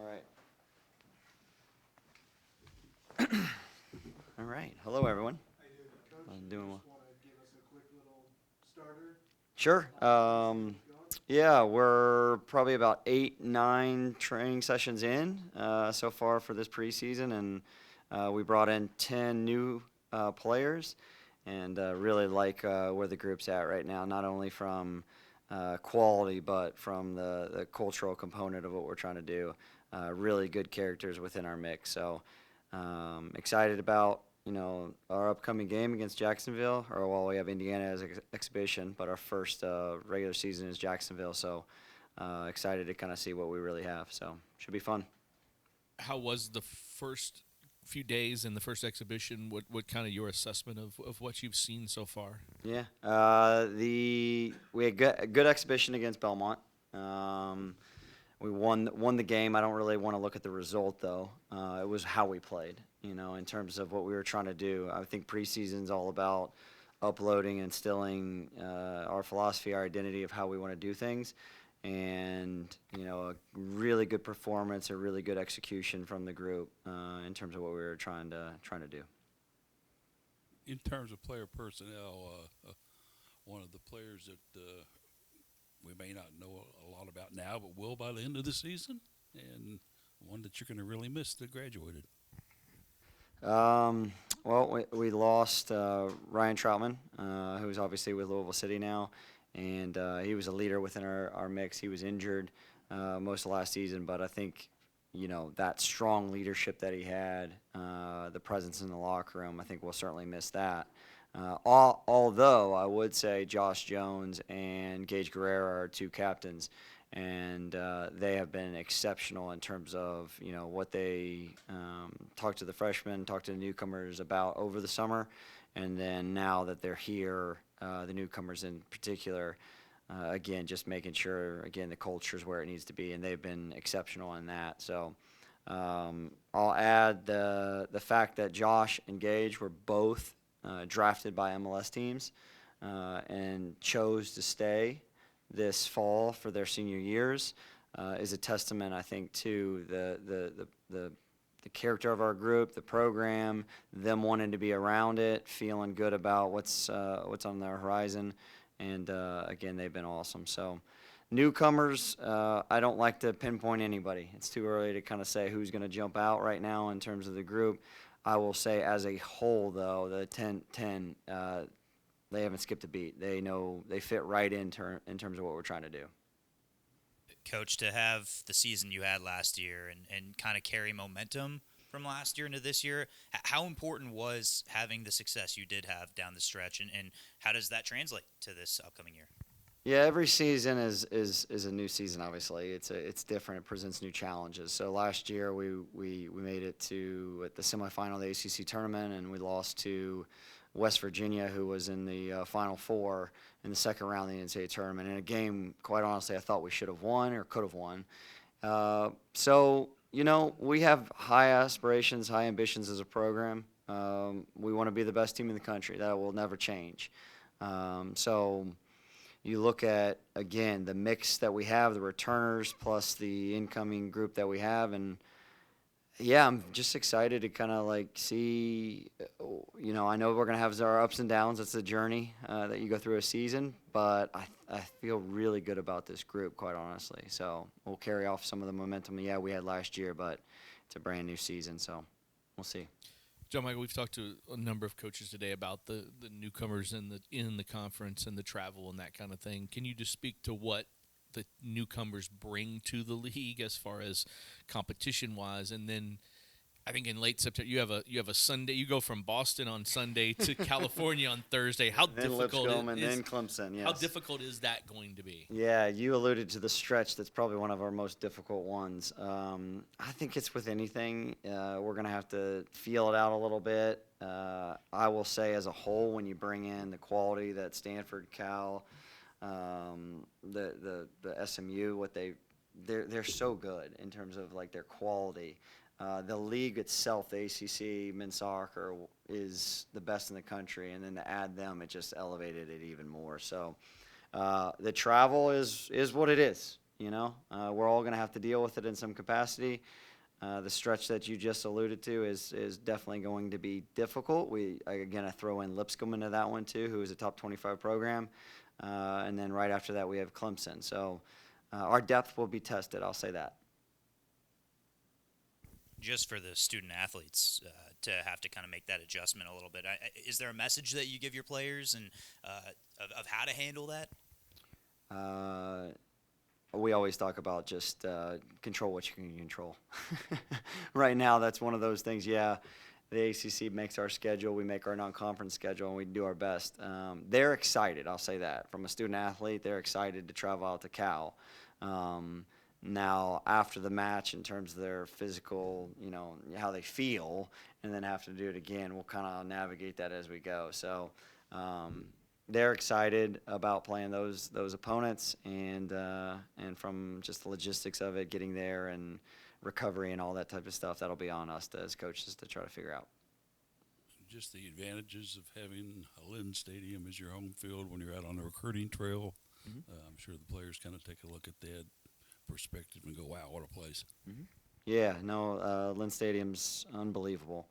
right. All right. Hello, everyone. How you doing, Coach? I'm You doing well. just want to give us a quick little starter? Sure. Yeah, we're probably about 8, 9 training sessions in so far for this preseason, and we brought in 10 new players, and really like where the group's at right now. Not only from quality, but from the cultural component of what we're trying to do. Really good characters within our mix. So excited about our upcoming game against Jacksonville, or well, we have Indiana as exhibition, but our first regular season is Jacksonville. So excited to kind of see what we really have. So should be fun. How was the first few days in the first exhibition? What kind of your assessment of what you've seen so far? Yeah. We had a good exhibition against Belmont. We won the game. I don't really want to look at the result though. It was how we played. In terms of what we were trying to do. I think preseason's all about uploading and instilling our philosophy, our identity of how we want to do things, and a really good performance, a really good execution from the group in terms of what we were trying to do. In terms of player personnel, one of the players that we may not know a lot about now, but will by the end of the season, and one that you're going to really miss that graduated. Well, we lost Ryan Troutman, who's obviously with Louisville City now, and he was a leader within our mix. He was injured most of last season, but I think that strong leadership that he had, the presence in the locker room, I think we'll certainly miss that. Although I would say Josh Jones and Gage Guerrero are our two captains, and they have been exceptional in terms of what they talk to the freshmen, talk to the newcomers about over the summer, and then now that they're here, the newcomers in particular, again, just making sure the culture is where it needs to be, and they've been exceptional in that. So I'll add the fact that Josh and Gage were both drafted by MLS teams and chose to stay this fall for their senior years is a testament, I think, to the character of our group, the program, them wanting to be around it, feeling good about what's on their horizon, and again, they've been awesome. So newcomers, I don't like to pinpoint anybody. It's too early to kind of say who's going to jump out right now in terms of the group. I will say as a whole, though, the 10, they haven't skipped a beat. They know they fit right in terms of what we're trying to do. Coach, to have the season you had last year and kind of carry momentum from last year into this year, how important was having the success you did have down the stretch, and how does that translate to this upcoming year? Yeah, every season is a new season. Obviously, it's different. It presents new challenges. So last year we made it to the semifinal of the ACC tournament, and we lost to West Virginia, who was in the Final Four in the second round of the NCAA tournament. In a game, quite honestly, I thought we should have won or could have won. So we have high aspirations, high ambitions as a program. We want to be the best team in the country. That will never change. So you look at, again, the mix that we have, the returners plus the incoming group that we have, and yeah, I'm just excited to kind of see, I know we're going to have our ups and downs. That's the journey that you go through a season, but I feel really good about this group, quite honestly. So we'll carry off some of the momentum, we had last year, but it's a brand new season, so we'll see. John Michael, we've talked to a number of coaches today about the newcomers in the conference and the travel and that kind of thing. Can you just speak to what the newcomers bring to the league as far as competition-wise? And then I think in late September you have a Sunday. You go from Boston on Sunday to California on Thursday. How then difficult Lipscomb and is then Clemson? Yes. How difficult is that going to be? Yeah, you alluded to the stretch. That's probably one of our most difficult ones. I think it's with anything. We're going to have to feel it out a little bit. I will say as a whole, when you bring in the quality that Stanford, Cal, the SMU, they're so good in terms of their quality. The league itself, the ACC, MSOC, is the best in the country, and then to add them, it just elevated it even more. So the travel is what it is. You know, we're all going to have to deal with it in some capacity. The stretch that you just alluded to is definitely going to be difficult. I throw in Lipscomb into that one too, who is a top 25 program, and then right after that we have Clemson. So our depth will be tested. I'll say that. Just for the student athletes to have to kind of make that adjustment a little bit, is there a message that you give your players and of how to handle that? We always talk about just control what you can control. Right now, that's one of those things. Yeah, the ACC makes our schedule. We make our non-conference schedule, and we do our best. They're excited, I'll say that. From a student athlete, they're excited to travel out to Cal. Now, after the match, in terms of their physical, you know, how they feel, and then have to do it again, we'll kind of navigate that as we go. So they're excited about playing those opponents, and from just the logistics of it, getting there and recovery and all that type of stuff, that'll be on us as coaches to try to figure out. Just the advantages of having a Lynn Stadium as your home field when you're out on the recruiting trail. I'm sure the players kind of take a look at that perspective and go, wow, what a place. Yeah, no, Lynn Stadium's unbelievable.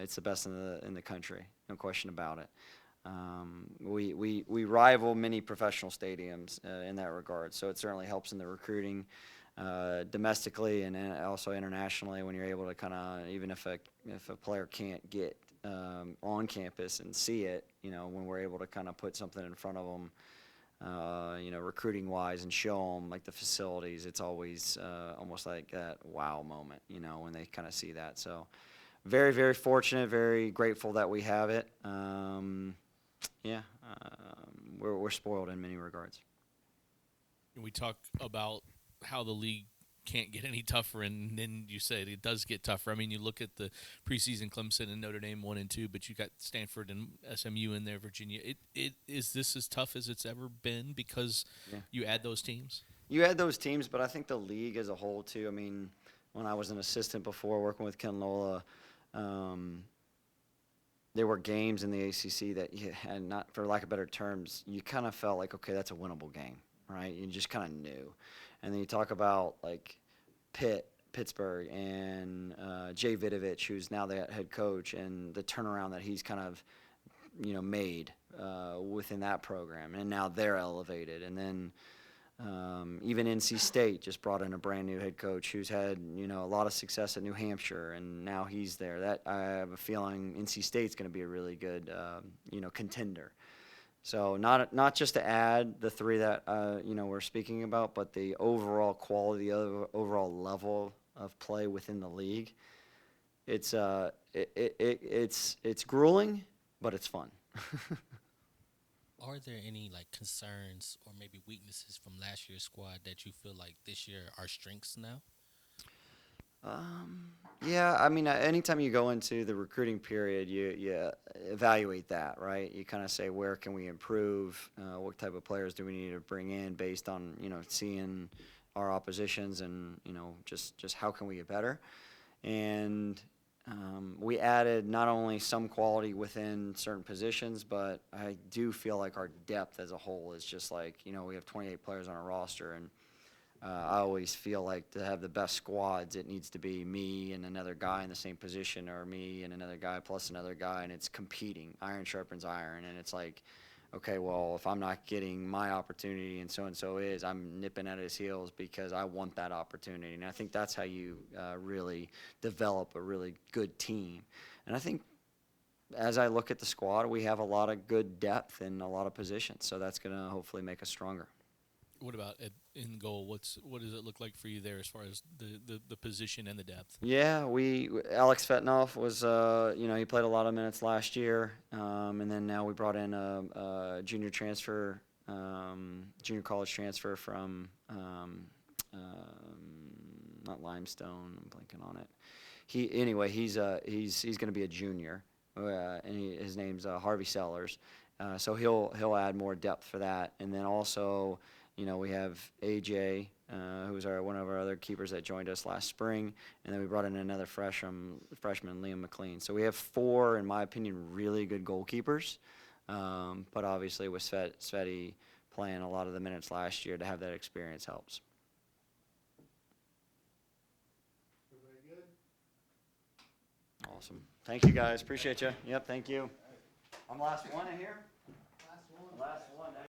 It's the best in the country, no question about it. We rival many professional stadiums in that regard, so it certainly helps in the recruiting domestically and also internationally when you're able to kind of, even if a player can't get on campus and see it, you know, when we're able to kind of put something in front of them, you know, recruiting wise, and show them like the facilities, it's always almost like that wow moment, you know, when they kind of see that. So very, very fortunate, very grateful that we have it. We're spoiled in many regards. We talk about how the league can't get any tougher, and then you said it does get tougher. I mean, you look at the preseason, Clemson and Notre Dame 1 and 2, but you got Stanford and SMU in there, Virginia. Is this as tough as it's ever been because you add those teams? You add those teams, but I think the league as a whole too. I mean, when I was an assistant before working with Ken Lola, there were games in the ACC that you had, not for lack of better terms, you kind of felt like, okay, that's a winnable game, right? You just kind of knew. And then you talk about like Pittsburgh, and Jay Vidovich, who's now the head coach, and the turnaround that he's kind of, you know, made within that program, and now they're elevated. And then even NC State just brought in a brand new head coach who's had, you know, a lot of success at New Hampshire, and now he's there. That I have a feeling NC State's going to be a really good, you know, contender. So not just to add the three that you know, we're speaking about, but the overall quality, the overall level of play within the league. It's grueling, but it's fun. Are there any like concerns or maybe weaknesses from last year's squad that you feel like this year are strengths now? Yeah, I mean, anytime you go into the recruiting period, you evaluate that, right? You kind of say, where can we improve? What type of players do we need to bring in based on, you know, seeing our oppositions, and, you know, just how can we get better? And we added not only some quality within certain positions, but I do feel like our depth as a whole is just like, you know, we have 28 players on our roster, and I always feel like to have the best squads, it needs to be me and another guy in the same position, or me and another guy plus another guy, and it's competing. Iron sharpens iron, and it's like, okay, well, if I'm not getting my opportunity and so is, I'm nipping at his heels because I want that opportunity. And I think that's how you really develop a really good team. And I think as I look at the squad, we have a lot of good depth in a lot of positions, so that's going to hopefully make us stronger. What about in goal? What does it look like for you there as far as the position and the depth? Yeah, Alex Fetnoff was, you know, he played a lot of minutes last year, and then now we brought in a junior transfer, junior college transfer from not Limestone. I'm blanking on it. He's going to be a junior, and his name's Harvey Sellers, so he'll add more depth for that, and then also, you know, we have AJ, who's one of our other keepers that joined us last spring, and then we brought in another freshman, Liam McLean. So we have 4, in my opinion, really good goalkeepers. But obviously with Sveti playing a lot of the minutes last year, to have that experience helps. Awesome. Thank you, guys. Appreciate you. Yep, thank you. I'm last one in here? Last one.